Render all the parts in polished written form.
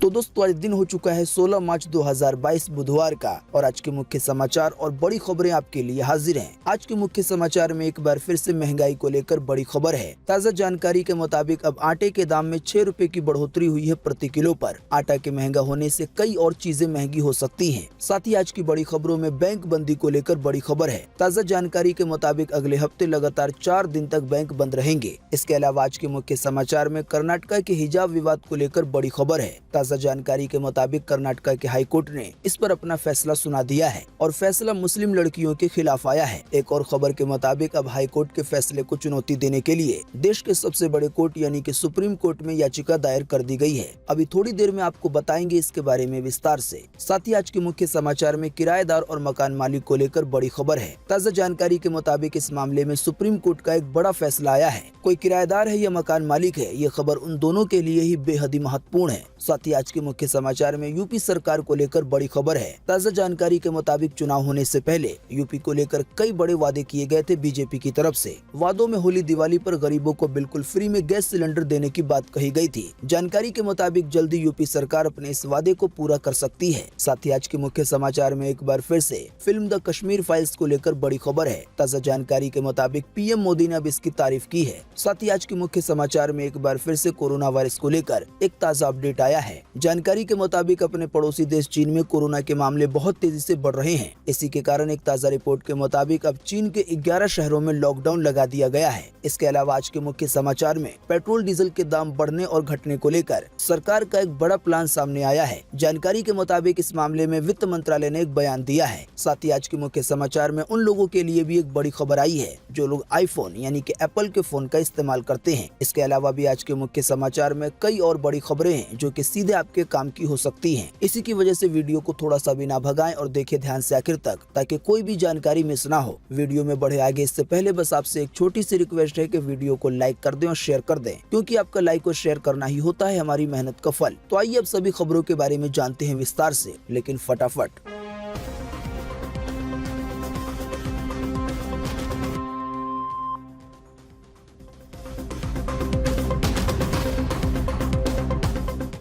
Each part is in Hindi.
तो दोस्तों आज दिन हो चुका है 16 मार्च 2022 बुधवार का और आज के मुख्य समाचार और बड़ी खबरें आपके लिए हाजिर हैं। आज के मुख्य समाचार में एक बार फिर से महंगाई को लेकर बड़ी खबर है। ताज़ा जानकारी के मुताबिक अब आटे के दाम में 6 रुपए की बढ़ोतरी हुई है प्रति किलो पर। आटा के महंगा होने से कई और चीजें महंगी हो सकती हैं। साथ ही आज की बड़ी खबरों में बैंक बंदी को लेकर बड़ी खबर है। ताज़ा जानकारी के मुताबिक अगले हफ्ते लगातार 4 दिन तक बैंक बंद रहेंगे। इसके अलावा आज के मुख्य समाचार में कर्नाटक के हिजाब विवाद को लेकर बड़ी खबर है। ताज़ा जानकारी के मुताबिक कर्नाटक के हाई कोर्ट ने इस पर अपना फैसला सुना दिया है और फैसला मुस्लिम लड़कियों के खिलाफ आया है। एक और खबर के मुताबिक अब हाई कोर्ट के फैसले को चुनौती देने के लिए देश के सबसे बड़े कोर्ट यानी कि सुप्रीम कोर्ट में याचिका दायर कर दी गई है। अभी थोड़ी देर में आपको बताएंगे इसके बारे में विस्तार से। साथ ही आज के मुख्य समाचार में किराएदार और मकान मालिक को लेकर बड़ी खबर है। ताज़ा जानकारी के मुताबिक इस मामले में सुप्रीम कोर्ट का एक बड़ा फैसला आया है। कोई किराएदार है या मकान मालिक है, ये खबर उन दोनों के लिए ही बेहद ही महत्वपूर्ण है। साथ ही आज के मुख्य समाचार में यूपी सरकार को लेकर बड़ी खबर है। ताज़ा जानकारी के मुताबिक चुनाव होने से पहले यूपी को लेकर कई बड़े वादे किए गए थे बीजेपी की तरफ से। वादों में होली दिवाली पर गरीबों को बिल्कुल फ्री में गैस सिलेंडर देने की बात कही गई थी। जानकारी के मुताबिक जल्दी यूपी सरकार अपने इस वादे को पूरा कर सकती है। साथ ही आज के मुख्य समाचार में एक बार फिर से फिल्म द कश्मीर फाइल्स को लेकर बड़ी खबर है। ताज़ा जानकारी के मुताबिक पीएम मोदी ने अब इसकी तारीफ की है। साथ ही आज के मुख्य समाचार में एक बार फिर से कोरोना वायरस को लेकर एक ताज़ा अपडेट आया है। जानकारी के मुताबिक अपने पड़ोसी देश चीन में कोरोना के मामले बहुत तेजी से बढ़ रहे हैं। इसी के कारण एक ताज़ा रिपोर्ट के मुताबिक अब चीन के 11 शहरों में लॉकडाउन लगा दिया गया है। इसके अलावा आज के मुख्य समाचार में पेट्रोल डीजल के दाम बढ़ने और घटने को लेकर सरकार का एक बड़ा प्लान सामने आया है। जानकारी के मुताबिक इस मामले में वित्त मंत्रालय ने एक बयान दिया है। साथ ही आज के मुख्य समाचार में उन लोगों के लिए भी एक बड़ी खबर आई है जो लोग आईफोन यानी कि एप्पल के फोन का इस्तेमाल करते हैं। इसके अलावा भी आज के मुख्य समाचार में कई और बड़ी खबरें हैं जो कि सीधे आपके काम की हो सकती हैं। इसी की वजह से वीडियो को थोड़ा सा भी ना भगाएं और देखें ध्यान से आखिर तक ताकि कोई भी जानकारी मिस ना हो। वीडियो में बढ़े आगे इससे पहले बस आपसे एक छोटी सी रिक्वेस्ट है कि वीडियो को लाइक कर दें और शेयर कर दें, क्योंकि आपका लाइक और शेयर करना ही होता है हमारी मेहनत का फल। तो आइए अब सभी खबरों के बारे में जानते हैं विस्तार से, लेकिन फटाफट।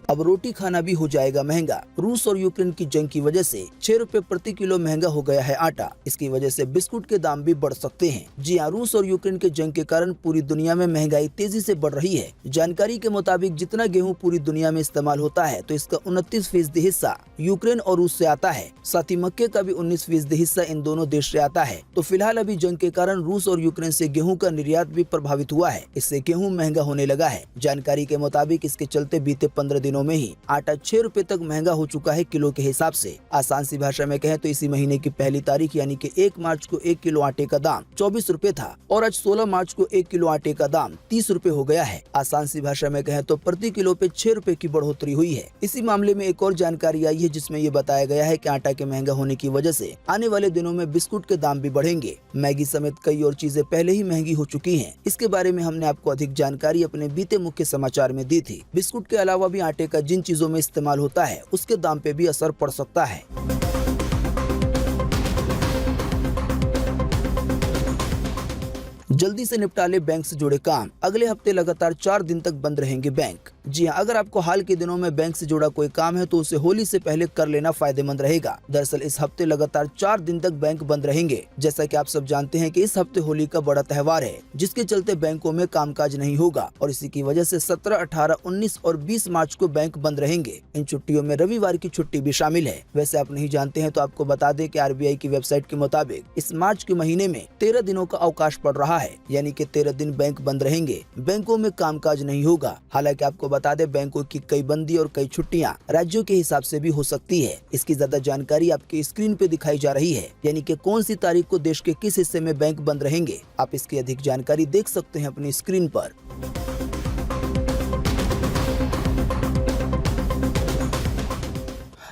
अब रोटी खाना भी हो जाएगा महंगा। रूस और यूक्रेन की जंग की वजह से 6 रुपए प्रति किलो महंगा हो गया है आटा। इसकी वजह से बिस्कुट के दाम भी बढ़ सकते हैं। जी हाँ, रूस और यूक्रेन के जंग के कारण पूरी दुनिया में महंगाई तेजी से बढ़ रही है। जानकारी के मुताबिक जितना गेहूं पूरी दुनिया में इस्तेमाल होता है तो इसका 29% हिस्सा यूक्रेन और रूस से आता है। साथ ही मक्के का भी 19% हिस्सा इन दोनों देश से आता है। तो फिलहाल अभी जंग के कारण रूस और यूक्रेन से गेहूं का निर्यात भी प्रभावित हुआ है। इससे गेहूं महंगा होने लगा है। जानकारी के मुताबिक इसके चलते बीते 15 दिनों में ही आटा 6 रुपए तक महंगा हो चुका है किलो के हिसाब से। आसान सी भाषा में कहें तो इसी महीने की पहली तारीख यानी कि 1 मार्च को 1 किलो आटे का दाम 24 रुपए था और आज 16 मार्च को 1 किलो आटे का दाम 30 रुपए हो गया है। आसान सी भाषा में कहें तो प्रति किलो पे 6 रुपए की बढ़ोतरी हुई है। इसी मामले में एक और जानकारी आई है जिसमें ये बताया गया है कि आटा के महंगा होने की वजह से आने वाले दिनों में बिस्कुट के दाम भी बढ़ेंगे। मैगी समेत कई और चीजें पहले ही महंगी हो चुकी हैं। इसके बारे में हमने आपको अधिक जानकारी अपने बीते मुख्य समाचार में दी थी। बिस्कुट के अलावा भी आटे का जिन चीजों में इस्तेमाल होता है उसके दाम पे भी असर पड़ सकता है। जल्दी से निपटा ले बैंक से जुड़े काम। अगले हफ्ते लगातार 4 दिन तक बंद रहेंगे बैंक। जी हाँ, अगर आपको हाल के दिनों में बैंक से जुड़ा कोई काम है तो उसे होली से पहले कर लेना फायदेमंद रहेगा। दरअसल इस हफ्ते लगातार 4 दिन तक बैंक बंद रहेंगे। जैसा कि आप सब जानते हैं कि इस हफ्ते होली का बड़ा त्योहार है, जिसके चलते बैंकों में कामकाज नहीं होगा और इसी की वजह से 17, 18, 19 और 20 मार्च को बैंक बंद रहेंगे। इन छुट्टियों में रविवार की छुट्टी भी शामिल है। वैसे आप नहीं जानते हैं तो आपको बता दें कि आरबीआई की वेबसाइट के मुताबिक इस मार्च के महीने में 13 दिनों का अवकाश पड़ रहा है, यानी कि 13 दिन बैंक बंद रहेंगे। बैंकों में कामकाज नहीं होगा। हालांकि आपको बता दें बैंकों की कई बंदी और कई छुट्टियां राज्यों के हिसाब से भी हो सकती है। इसकी ज्यादा जानकारी आपकी स्क्रीन पे दिखाई जा रही है, यानी कि कौन सी तारीख को देश के किस हिस्से में बैंक बंद रहेंगे। आप इसकी अधिक जानकारी देख सकते हैं अपनी स्क्रीन पर।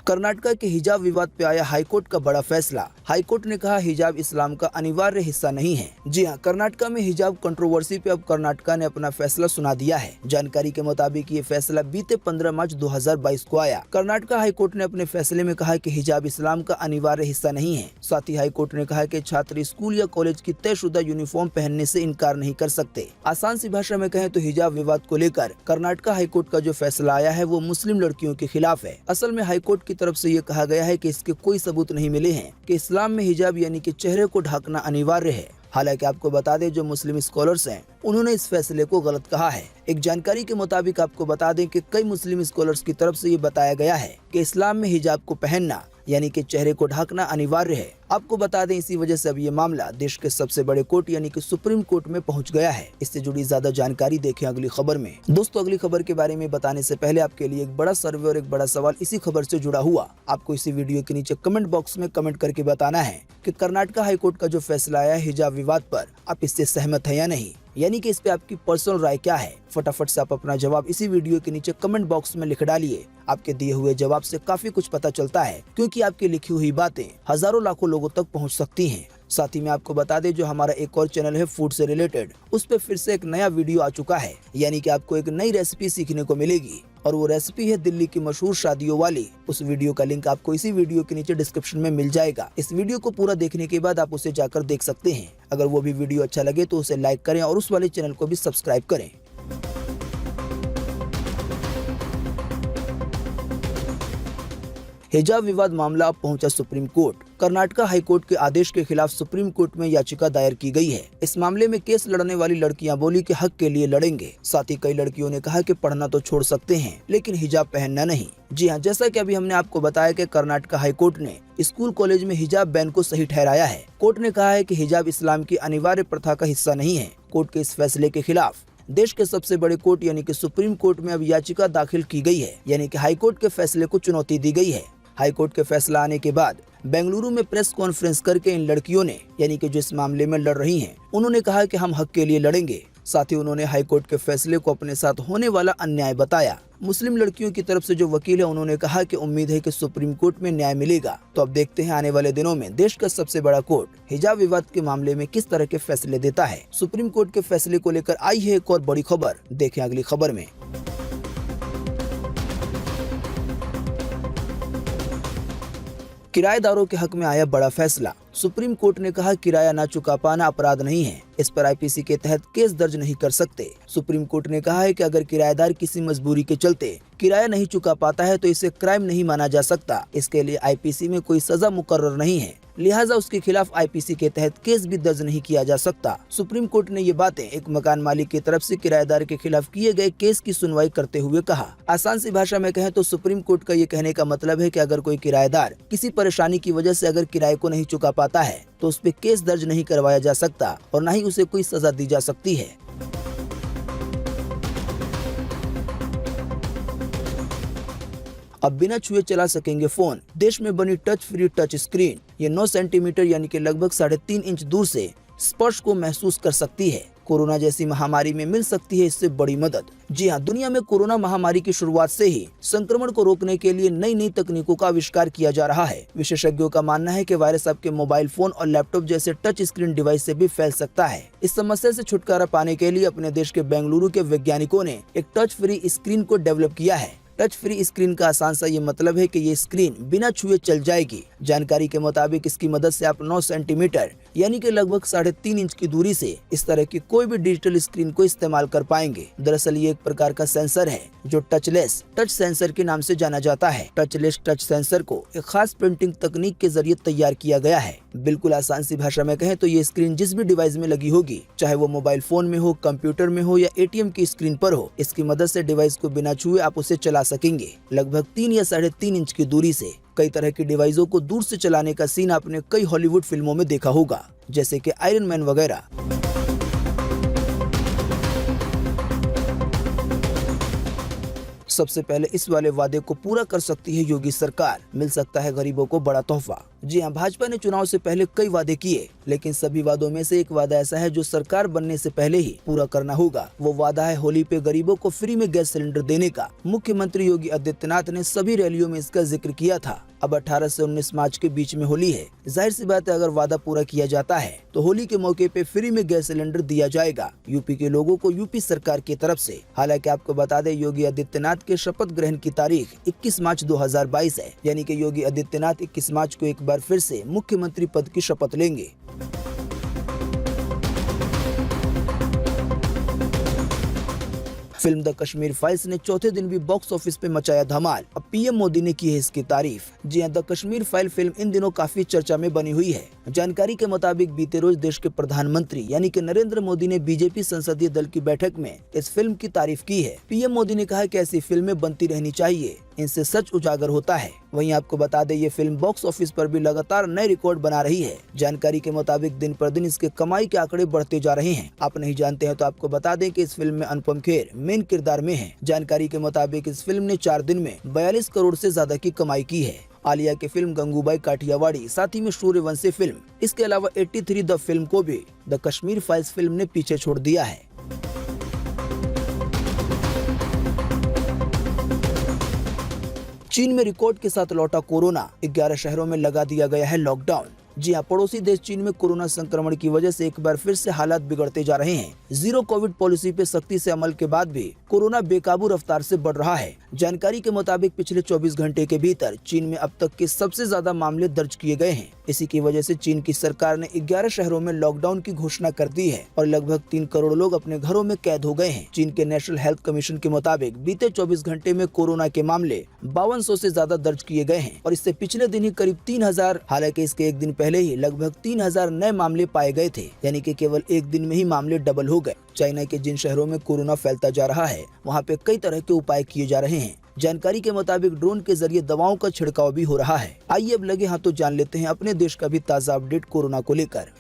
कर्नाटक के हिजाब विवाद पे आया हाईकोर्ट का बड़ा फैसला। हाईकोर्ट ने कहा हिजाब इस्लाम का अनिवार्य हिस्सा नहीं है। जी हाँ, कर्नाटक में हिजाब कंट्रोवर्सी पे अब कर्नाटक ने अपना फैसला सुना दिया है। जानकारी के मुताबिक ये फैसला बीते 15 मार्च 2022 को आया। कर्नाटक हाईकोर्ट ने अपने फैसले में कहा कि हिजाब इस्लाम का अनिवार्य हिस्सा नहीं है। साथ ही हाईकोर्ट ने कहा कि छात्र स्कूल या कॉलेज की तयशुदा यूनिफॉर्म पहनने से इनकार नहीं कर सकते। आसान सी भाषा में कहें तो हिजाब विवाद को लेकर कर्नाटक हाईकोर्ट का जो फैसला आया है वो मुस्लिम लड़कियों के खिलाफ है। असल में हाईकोर्ट की तरफ से ये कहा गया है कि इसके कोई सबूत नहीं मिले हैं कि इस्लाम में हिजाब यानी कि चेहरे को ढकना अनिवार्य है। हालांकि आपको बता दें जो मुस्लिम स्कॉलर्स हैं उन्होंने इस फैसले को गलत कहा है। एक जानकारी के मुताबिक आपको बता दें कि कई मुस्लिम स्कॉलर्स की तरफ से ये बताया गया है कि इस्लाम में हिजाब को पहनना यानी कि चेहरे को ढकना अनिवार्य है। आपको बता दें इसी वजह से अब ये मामला देश के सबसे बड़े कोर्ट यानी कि सुप्रीम कोर्ट में पहुंच गया है। इससे जुड़ी ज्यादा जानकारी देखें अगली खबर में। दोस्तों, अगली खबर के बारे में बताने से पहले आपके लिए एक बड़ा सर्वे और एक बड़ा सवाल इसी खबर से जुड़ा हुआ। आपको इसी वीडियो के नीचे कमेंट बॉक्स में कमेंट करके बताना है कि कर्नाटक हाईकोर्ट का जो फैसला आया है हिजाब विवाद पर, आप इससे सहमत है या नहीं, यानी कि इस पे आपकी पर्सनल राय क्या है। फटाफट से आप अपना जवाब इसी वीडियो के नीचे कमेंट बॉक्स में लिख डालिए। आपके दिए हुए जवाब से काफी कुछ पता चलता है, क्योंकि आपकी लिखी हुई बातें हजारों लाखों लोगों तक पहुंच सकती हैं। साथ ही में आपको बता दें जो हमारा एक और चैनल है फूड से रिलेटेड, उस पे फिर से एक नया वीडियो आ चुका है, यानी कि आपको एक नई रेसिपी सीखने को मिलेगी और वो रेसिपी है दिल्ली की मशहूर शादियों वाली। उस वीडियो का लिंक आपको इसी वीडियो के नीचे डिस्क्रिप्शन में मिल जाएगा। इस वीडियो को पूरा देखने के बाद आप उसे जाकर देख सकते हैं। अगर वो भी वीडियो अच्छा लगे तो उसे लाइक करें और उस वाले चैनल को भी सब्सक्राइब करें। हिजाब विवाद मामला अब पहुंचा सुप्रीम कोर्ट। कर्नाटक हाईकोर्ट के आदेश के खिलाफ सुप्रीम कोर्ट में याचिका दायर की गई है। इस मामले में केस लड़ने वाली लड़कियां बोली कि हक के लिए लड़ेंगे। साथ ही कई लड़कियों ने कहा कि पढ़ना तो छोड़ सकते हैं लेकिन हिजाब पहनना नहीं। जी हाँ, जैसा कि अभी हमने आपको बताया कि कर्नाटक हाईकोर्ट ने स्कूल कॉलेज में हिजाब बैन को सही ठहराया है। कोर्ट ने कहा है कि हिजाब इस्लाम की अनिवार्य प्रथा का हिस्सा नहीं है। कोर्ट के इस फैसले के खिलाफ देश के सबसे बड़े कोर्ट यानी कि सुप्रीम कोर्ट में अब याचिका दाखिल की गई है, यानी कि हाईकोर्ट के फैसले को चुनौती दी गई है। हाईकोर्ट के फैसला आने के बाद बेंगलुरु में प्रेस कॉन्फ्रेंस करके इन लड़कियों ने, यानी कि जो इस मामले में लड़ रही हैं, उन्होंने कहा कि हम हक के लिए लड़ेंगे। साथ ही उन्होंने हाईकोर्ट के फैसले को अपने साथ होने वाला अन्याय बताया। मुस्लिम लड़कियों की तरफ से जो वकील है उन्होंने कहा कि उम्मीद है कि सुप्रीम कोर्ट में न्याय मिलेगा। तो अब देखते हैं आने वाले दिनों में देश का सबसे बड़ा कोर्ट हिजाब विवाद के मामले में किस तरह के फैसले देता है। सुप्रीम कोर्ट के फैसले को लेकर आई है एक और बड़ी खबर, देखें अगली खबर में। किराएदारों के हक में आया बड़ा फैसला। सुप्रीम कोर्ट ने कहा किराया न चुका पाना अपराध नहीं है, इस पर आईपीसी के तहत केस दर्ज नहीं कर सकते। सुप्रीम कोर्ट ने कहा है कि अगर किराएदार किसी मजबूरी के चलते किराया नहीं चुका पाता है तो इसे क्राइम नहीं माना जा सकता। इसके लिए आईपीसी में कोई सजा मुकर्रर नहीं है, लिहाजा उसके खिलाफ आईपीसी के तहत केस भी दर्ज नहीं किया जा सकता। सुप्रीम कोर्ट ने ये बातें एक मकान मालिक की तरफ से किराएदार के खिलाफ किए गए केस की सुनवाई करते हुए कहा। आसान सी भाषा में कहें तो सुप्रीम कोर्ट का ये कहने का मतलब है कि अगर कोई किराएदार किसी परेशानी की वजह से अगर किराए को नहीं चुका पाता है तो उस पर केस दर्ज नहीं करवाया जा सकता और न ही उसे कोई सजा दी जा सकती है। अब बिना छुए चला सकेंगे फोन। देश में बनी टच फ्री टच स्क्रीन ये 9 सेंटीमीटर यानी कि लगभग 3.5 इंच दूर से स्पर्श को महसूस कर सकती है। कोरोना जैसी महामारी में मिल सकती है इससे बड़ी मदद। जी हाँ, दुनिया में कोरोना महामारी की शुरुआत से ही संक्रमण को रोकने के लिए नई नई तकनीकों का आविष्कार किया जा रहा है। विशेषज्ञों का मानना है कि वायरस आपके मोबाइल फोन और लैपटॉप जैसे टच स्क्रीन डिवाइस से भी फैल सकता है। इस समस्या से छुटकारा पाने के लिए अपने देश के बेंगलुरु के वैज्ञानिकों ने एक टच फ्री स्क्रीन को डेवलप किया है। टच फ्री स्क्रीन का आसान सा ये मतलब है कि ये स्क्रीन बिना छुए चल जाएगी। जानकारी के मुताबिक इसकी मदद से आप 9 सेंटीमीटर यानी कि लगभग 3.5 इंच की दूरी से इस तरह की कोई भी डिजिटल स्क्रीन को इस्तेमाल कर पाएंगे। दरअसल ये एक प्रकार का सेंसर है जो टचलेस टच सेंसर के नाम से जाना जाता है। टचलेस टच सेंसर को एक खास प्रिंटिंग तकनीक के जरिए तैयार किया गया है। बिल्कुल आसान सी भाषा में कहें तो ये स्क्रीन जिस भी डिवाइस में लगी होगी, चाहे वो मोबाइल फोन में हो, कंप्यूटर में हो या एटीएम की स्क्रीन पर हो, इसकी मदद से डिवाइस को बिना छुए आप उसे चला सकेंगे। लगभग 3 या 3.5 इंच की दूरी से कई तरह की डिवाइसों को दूर से चलाने का सीन आपने कई हॉलीवुड फिल्मों में देखा होगा, जैसे कि आयरन मैन वगैरह। सबसे पहले इस वाले वादे को पूरा कर सकती है योगी सरकार। मिल सकता है गरीबों को बड़ा तोहफा। जी हाँ, भाजपा ने चुनाव से पहले कई वादे किए, लेकिन सभी वादों में से एक वादा ऐसा है जो सरकार बनने से पहले ही पूरा करना होगा। वो वादा है होली पे गरीबों को फ्री में गैस सिलेंडर देने का। मुख्यमंत्री योगी आदित्यनाथ ने सभी रैलियों में इसका जिक्र किया था। अब 18 से 19 मार्च के बीच में होली है। जाहिर सी बात है, अगर वादा पूरा किया जाता है तो होली के मौके पे फ्री में गैस सिलेंडर दिया जाएगा यूपी के लोगों को, यूपी सरकार की तरफ से। हालांकि आपको बता दें, योगी आदित्यनाथ के शपथ ग्रहण की तारीख 21 मार्च 2022 है, यानी कि योगी आदित्यनाथ 21 मार्च को एक बार फिर से मुख्यमंत्री पद की शपथ लेंगे। फिल्म द कश्मीर फाइल्स ने चौथे दिन भी बॉक्स ऑफिस पे मचाया धमाल। अब पीएम मोदी ने की है इसकी तारीफ। जी हां, the Kashmir file film in दिनों काफी चर्चा में बनी हुई है। जानकारी के मुताबिक बीते रोज देश के प्रधानमंत्री यानी कि नरेंद्र मोदी ने बीजेपी संसदीय दल की बैठक में इस फिल्म की तारीफ की है। पीएम मोदी ने कहा कि ऐसी फिल्में बनती रहनी चाहिए, इनसे सच उजागर होता है। वहीं आपको बता दें, ये फिल्म बॉक्स ऑफिस पर भी लगातार नए रिकॉर्ड बना रही है। जानकारी के मुताबिक दिन पर दिन इसके कमाई के आंकड़े बढ़ते जा रहे हैं। आप नहीं जानते हैं तो आपको बता दें कि इस फिल्म में अनुपम खेर मेन किरदार में है। जानकारी के मुताबिक इस फिल्म ने 4 दिन में 42 करोड़ से ज्यादा की कमाई की है। आलिया की फिल्म गंगूबाई काठियावाड़ी, साथ ही में सूर्यवंशी फिल्म, इसके अलावा 83 द फिल्म को भी द कश्मीर फाइल्स फिल्म ने पीछे छोड़ दिया है। चीन में रिकॉर्ड के साथ लौटा कोरोना, 11 शहरों में लगा दिया गया है लॉकडाउन। जी हाँ, पड़ोसी देश चीन में कोरोना संक्रमण की वजह से एक बार फिर से हालात बिगड़ते जा रहे हैं। जीरो कोविड पॉलिसी पे सख्ती से अमल के बाद भी कोरोना बेकाबू रफ्तार से बढ़ रहा है। जानकारी के मुताबिक पिछले 24 घंटे के भीतर चीन में अब तक के सबसे ज्यादा मामले दर्ज किए गए हैं। इसी की वजह से चीन की सरकार ने 11 शहरों में लॉकडाउन की घोषणा कर दी है और लगभग 3 करोड़ लोग अपने घरों में कैद हो गए हैं। चीन के नेशनल हेल्थ कमीशन के मुताबिक बीते 24 घंटे में कोरोना के मामले 5200 से ज्यादा दर्ज किए गए हैं और इससे पिछले दिन ही करीब 3000, हालांकि इसके एक दिन पहले ही लगभग 3000 नए मामले पाए गए थे, यानी कि केवल एक दिन में ही मामले डबल हो गए। चाइना के जिन शहरों में कोरोना फैलता जा रहा है, वहां पे कई तरह के उपाय किए जा रहे हैं। जानकारी के मुताबिक ड्रोन के जरिए दवाओं का छिड़काव भी हो रहा है। आइए अब लगे हाथों जान लेते हैं अपने देश का भी ताजा अपडेट कोरोना को लेकर।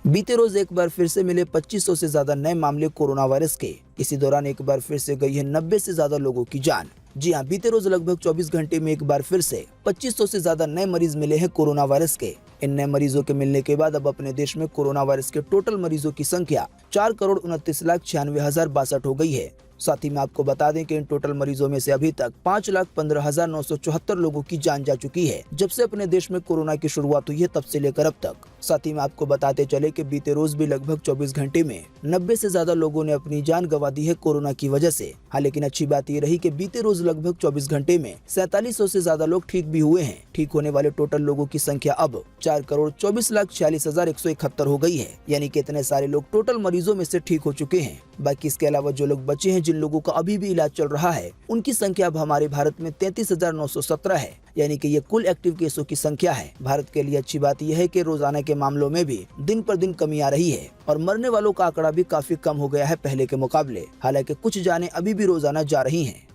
बीते रोज एक बार फिर से मिले 2500 से ज्यादा नए मामले कोरोना वायरस के। इसी दौरान एक बार फिर से गई है 90 से ज्यादा लोगों की जान। जी हाँ, बीते रोज लगभग 24 घंटे में एक बार फिर से 2500 से ज्यादा नए मरीज मिले हैं कोरोना वायरस के। इन नए मरीजों के मिलने के बाद अब अपने देश में कोरोना वायरस के टोटल मरीजों की संख्या 4,29,96,062 हो गई है। साथ ही में आपको बता दें कि इन टोटल मरीजों में से अभी तक 5,15,974 लोगों की जान जा चुकी है। जब से अपने देश में कोरोना की शुरुआत हुई है तब से लेकर अब तक। साथ ही में आपको बताते चले कि बीते रोज भी लगभग 24 घंटे में 90 से ज्यादा लोगों ने अपनी जान गंवा दी है कोरोना की वजह से। हाँ, लेकिन अच्छी बात ये रही कि बीते रोज लगभग 24 घंटे में 4700 से ज्यादा लोग ठीक भी हुए हैं। ठीक होने वाले टोटल लोगों की संख्या अब 4,24,46,171 हो गई है, यानी कि इतने सारे लोग टोटल मरीजों में से ठीक हो चुके हैं। बाकी इसके अलावा जो लोग बचे हैं, जिन लोगों का अभी भी इलाज चल रहा है, उनकी संख्या अब हमारे भारत में 33,917 है, यानी कि ये कुल एक्टिव केसों की संख्या है। भारत के लिए अच्छी बात यह है कि रोजाना के मामलों में भी दिन पर दिन कमी आ रही है और मरने वालों का आंकड़ा भी काफी कम हो गया है पहले के मुकाबले। हालांकि कुछ जानें अभी भी रोजाना जा रही हैं।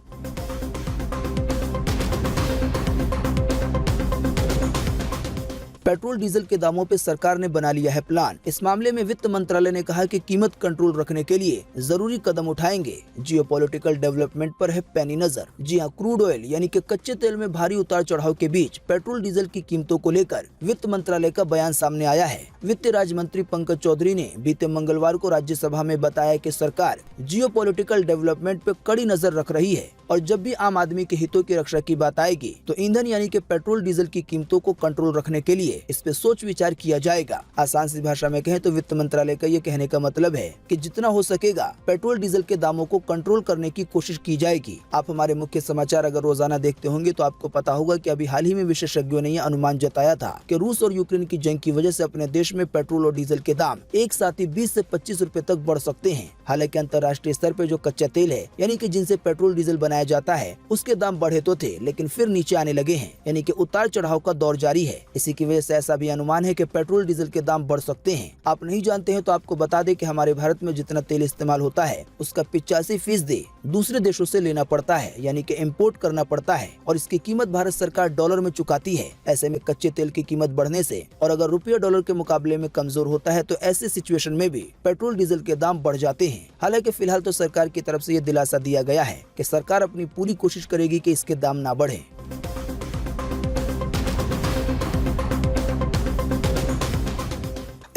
पेट्रोल डीजल के दामों पे सरकार ने बना लिया है प्लान। इस मामले में वित्त मंत्रालय ने कहा कि कीमत कंट्रोल रखने के लिए जरूरी कदम उठाएंगे। जियोपॉलिटिकल डेवलपमेंट पर है पैनी नजर। जी हां, क्रूड ऑयल यानी कि कच्चे तेल में भारी उतार चढ़ाव के बीच पेट्रोल डीजल की कीमतों को लेकर वित्त मंत्रालय का बयान सामने आया है। वित्त राज्य मंत्री पंकज चौधरी ने बीते मंगलवार को राज्यसभा में बताया कि सरकार जियोपॉलिटिकल डेवलपमेंट पे कड़ी नजर रख रही है और जब भी आम आदमी के हितों की रक्षा की बात आएगी तो ईंधन यानी कि पेट्रोल डीजल की कीमतों को कंट्रोल रखने के लिए इस पे सोच विचार किया जाएगा। आसान सी भाषा में कहें तो वित्त मंत्रालय का ये कहने का मतलब है कि जितना हो सकेगा पेट्रोल डीजल के दामों को कंट्रोल करने की कोशिश की जाएगी। आप हमारे मुख्य समाचार अगर रोजाना देखते होंगे तो आपको पता होगा कि अभी हाल ही में विशेषज्ञों ने यह अनुमान जताया था कि रूस और यूक्रेन की जंग की वजह से अपने देश में पेट्रोल और डीजल के दाम एक साथ ही 20 से 25 रुपए तक बढ़ सकते हैं। हालांकि अंतर्राष्ट्रीय स्तर पर जो कच्चा तेल है यानी कि जिनसे पेट्रोल डीजल बनाया जाता है उसके दाम बढ़े तो थे, लेकिन फिर नीचे आने लगे हैं, यानी कि उतार चढ़ाव का दौर जारी है। इसी की वजह से ऐसा भी अनुमान है कि पेट्रोल डीजल के दाम बढ़ सकते हैं। आप नहीं जानते हैं तो आपको बता दें कि हमारे भारत में जितना तेल इस्तेमाल होता है उसका 85% दूसरे देशों से लेना पड़ता है, यानी कि इम्पोर्ट करना पड़ता है और इसकी कीमत भारत सरकार डॉलर में चुकाती है। ऐसे में कच्चे तेल की कीमत बढ़ने से और अगर रुपया डॉलर के मुकाबले में कमजोर होता है तो ऐसे सिचुएशन में भी पेट्रोल डीजल के दाम बढ़ जाते हैं। हैं। हालांकि फिलहाल तो सरकार की तरफ से ये दिलासा दिया गया है कि सरकार अपनी पूरी कोशिश करेगी कि इसके दाम ना बढ़े।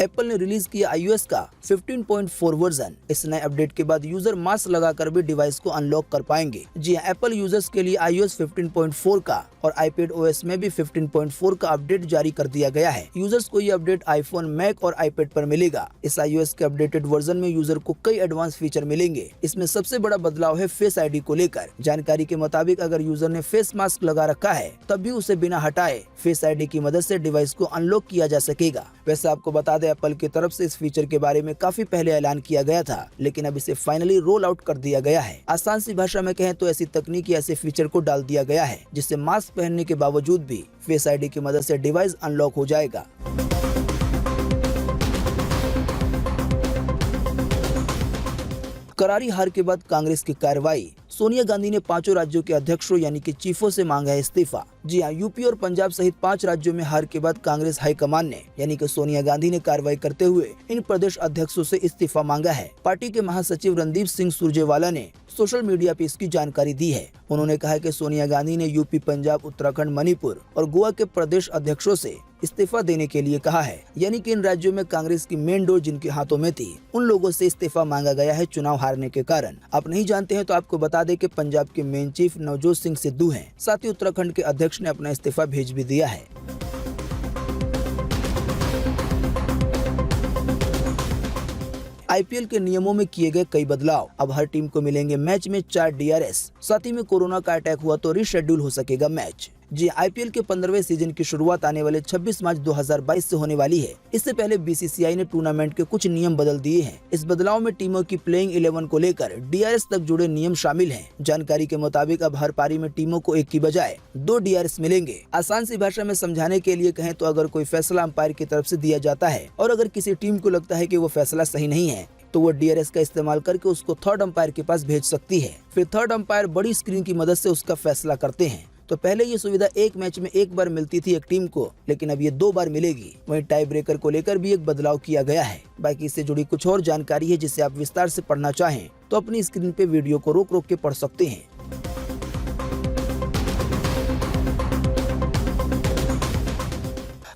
एप्पल ने रिलीज किया iOS का 15.4 वर्जन। इस नए अपडेट के बाद यूजर मास्क लगाकर भी डिवाइस को अनलॉक कर पाएंगे। जी हाँ, एप्पल यूजर्स के लिए iOS 15.4 का और iPad OS में भी 15.4 का अपडेट जारी कर दिया गया है। यूजर्स को ये अपडेट आईफोन, मैक और iPad पर मिलेगा। इस iOS के अपडेटेड वर्जन में यूजर को कई एडवांस फीचर मिलेंगे। इसमें सबसे बड़ा बदलाव है फेस ID को लेकर। जानकारी के मुताबिक अगर यूजर ने फेस मास्क लगा रखा है तब भी उसे बिना हटाए फेस ID की मदद से डिवाइस को अनलॉक किया जा सकेगा। वैसे आपको बता दें, एप्पल की तरफ से इस फीचर के बारे में काफी पहले ऐलान किया गया था, लेकिन अब इसे फाइनली रोल आउट कर दिया गया है। आसान सी भाषा में कहें तो ऐसी तकनीक या ऐसे फीचर को डाल दिया गया है जिससे मास्क पहनने के बावजूद भी फेस ID की मदद से डिवाइस अनलॉक हो जाएगा। करारी हार के बाद कांग्रेस की कार्रवाई। सोनिया गांधी ने 5 राज्यों के अध्यक्षों यानी कि चीफों से मांगा है इस्तीफा। जी हाँ, यूपी और पंजाब सहित 5 राज्यों में हार के बाद कांग्रेस हाईकमान ने यानी कि सोनिया गांधी ने कार्रवाई करते हुए इन प्रदेश अध्यक्षों से इस्तीफा मांगा है। पार्टी के महासचिव रणदीप सिंह सुरजेवाला ने सोशल मीडिया पे इसकी जानकारी दी है। उन्होंने कहा कि सोनिया गांधी ने यूपी, पंजाब, उत्तराखंड, मणिपुर और गोवा के प्रदेश अध्यक्षों से इस्तीफा देने के लिए कहा है। यानी कि इन राज्यों में कांग्रेस की मेन डोर जिनके हाथों में थी, उन लोगों से इस्तीफा मांगा गया है चुनाव हारने के कारण। आप नहीं जानते हैं तो आपको बता दें कि पंजाब के मेन चीफ नवजोत सिंह सिद्धू हैं। साथ ही उत्तराखंड के अध्यक्ष ने अपना इस्तीफा भेज भी दिया है। IPL के नियमों में किए गए कई बदलाव। अब हर टीम को मिलेंगे मैच में 4 DRS। साथ ही में कोरोना का अटैक हुआ तो रीशेड्यूल हो सकेगा मैच। जी, IPL के 15वें सीजन की शुरुआत आने वाले 26 मार्च 2022 से होने वाली है। इससे पहले BCCI ने टूर्नामेंट के कुछ नियम बदल दिए हैं। इस बदलाव में टीमों की प्लेइंग 11 को लेकर DRS तक जुड़े नियम शामिल हैं। जानकारी के मुताबिक अब हर पारी में टीमों को एक की बजाय 2 DRS मिलेंगे। आसान सी भाषा में समझाने के लिए कहें तो अगर कोई फैसला अंपायर की तरफ से दिया जाता है और अगर किसी टीम को लगता है कि वो फैसला सही नहीं है तो वो DRS का इस्तेमाल करके उसको थर्ड अंपायर के पास भेज सकती है। फिर थर्ड अंपायर बड़ी स्क्रीन की मदद से उसका फैसला करते हैं। तो पहले ये सुविधा एक मैच में एक बार मिलती थी एक टीम को, लेकिन अब ये 2 बार मिलेगी। वहीं टाई ब्रेकर को लेकर भी एक बदलाव किया गया है। बाकी इससे जुड़ी कुछ और जानकारी है जिसे आप विस्तार से पढ़ना चाहें तो अपनी स्क्रीन पे वीडियो को रोक रोक के पढ़ सकते हैं।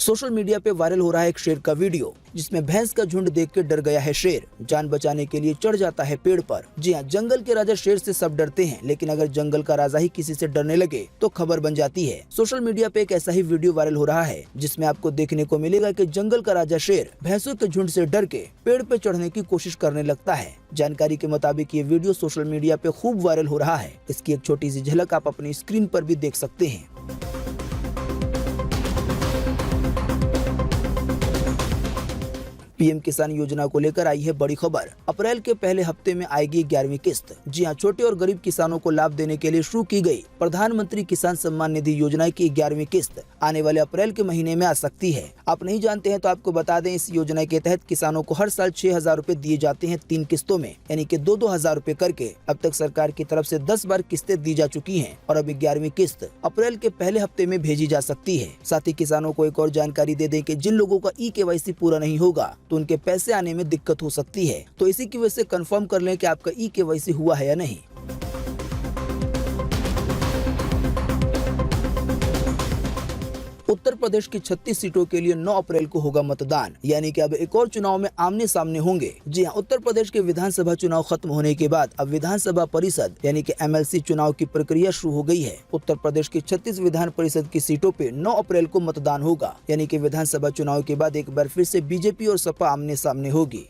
सोशल मीडिया पे वायरल हो रहा है एक शेर का वीडियो जिसमें भैंस का झुंड देख के डर गया है शेर। जान बचाने के लिए चढ़ जाता है पेड़ पर। जी हाँ, जंगल के राजा शेर से सब डरते हैं, लेकिन अगर जंगल का राजा ही किसी से डरने लगे तो खबर बन जाती है। सोशल मीडिया पे एक ऐसा ही वीडियो वायरल हो रहा है जिसमें आपको देखने को मिलेगा कि जंगल का राजा शेर भैंसों के झुंड से डर के पेड़ पे चढ़ने की कोशिश करने लगता है। जानकारी के मुताबिक ये वीडियो सोशल मीडिया पे खूब वायरल हो रहा है। इसकी एक छोटी सी झलक आप अपनी स्क्रीन पर भी देख सकते हैं। PM किसान योजना को लेकर आई है बड़ी खबर। अप्रैल के पहले हफ्ते में आएगी 11वीं किस्त। जी हां, छोटे और गरीब किसानों को लाभ देने के लिए शुरू की गई प्रधानमंत्री किसान सम्मान निधि योजना की 11वीं किस्त आने वाले अप्रैल के महीने में आ सकती है। आप नहीं जानते हैं तो आपको बता दें, इस योजना के तहत किसानों को हर साल 6,000 रुपए दिए जाते हैं 3 किस्तों में, यानी कि 2-2 हजार रुपए करके। अब तक सरकार की तरफ से 10 बार किस्तें दी जा चुकी हैं और अब 11वीं किस्त अप्रैल के पहले हफ्ते में भेजी जा सकती है। साथ ही किसानों को एक और जानकारी दे दें कि जिन लोगों का eKYC पूरा नहीं होगा तो उनके पैसे आने में दिक्कत हो सकती है। तो इसी की वजह से कंफर्म कर लें कि आपका eKYC हुआ है या नहीं। उत्तर प्रदेश की 36 सीटों के लिए 9 अप्रैल को होगा मतदान, यानी कि अब एक और चुनाव में आमने सामने होंगे। जी हां, उत्तर प्रदेश के विधानसभा चुनाव खत्म होने के बाद अब विधानसभा परिषद यानी कि MLC चुनाव की प्रक्रिया शुरू हो गई है। उत्तर प्रदेश की 36 विधान परिषद की सीटों पे 9 अप्रैल को मतदान होगा, यानी कि विधानसभा चुनाव के बाद एक बार फिर से बीजेपी और सपा आमने सामने होगी।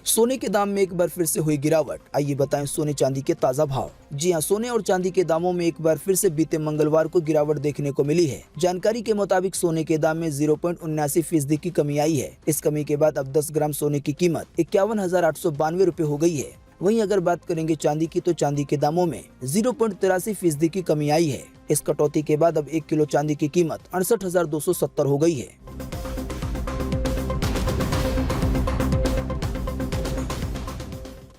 सोने के दाम में एक बार फिर से हुई गिरावट। आइए बताएं सोने चांदी के ताजा भाव। जी हां, सोने और चांदी के दामों में एक बार फिर से बीते मंगलवार को गिरावट देखने को मिली है। जानकारी के मुताबिक सोने के दाम में 0.79% की कमी आई है। इस कमी के बाद अब 10 ग्राम सोने की कीमत 51,892 रुपए हो गई है। वहीं अगर बात करेंगे चांदी की तो चांदी के दामों में 0.83% की कमी आई है। इस कटौती के बाद अब 1 किलो चांदी की कीमत 68,270 हो गई है।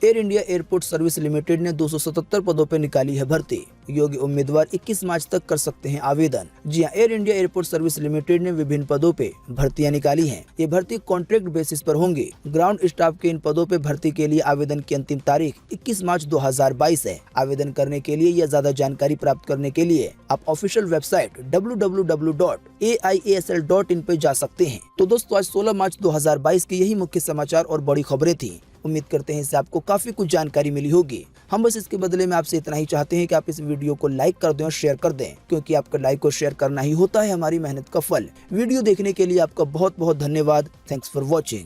Air India airport service limited ने 277 पदों पर निकाली है भर्ती। योग्य उम्मीदवार 21 मार्च तक कर सकते हैं आवेदन। जी हां, air India airport service limited ने विभिन्न पदों पे भर्तियां निकाली हैं। ये भर्ती कॉन्ट्रैक्ट बेसिस पर होंगी। ग्राउंड स्टाफ के इन पदों पे भर्ती के लिए आवेदन की अंतिम तारीख 21 मार्च 2022 है। आवेदन करने के लिए या ज्यादा जानकारी प्राप्त करने के लिए आप ऑफिशियल वेबसाइट www.aiasl.in पे जा सकते हैं। तो दोस्तों, आज 16 मार्च 2022 के यही मुख्य समाचार और बड़ी खबरें थी। उम्मीद करते हैं इससे आपको काफी कुछ जानकारी मिली होगी। हम बस इसके बदले में आपसे इतना ही चाहते हैं कि आप इस वीडियो को लाइक कर दें और शेयर कर दें, क्योंकि आपका लाइक और शेयर करना ही होता है हमारी मेहनत का फल। वीडियो देखने के लिए आपका बहुत बहुत धन्यवाद। Thanks for watching.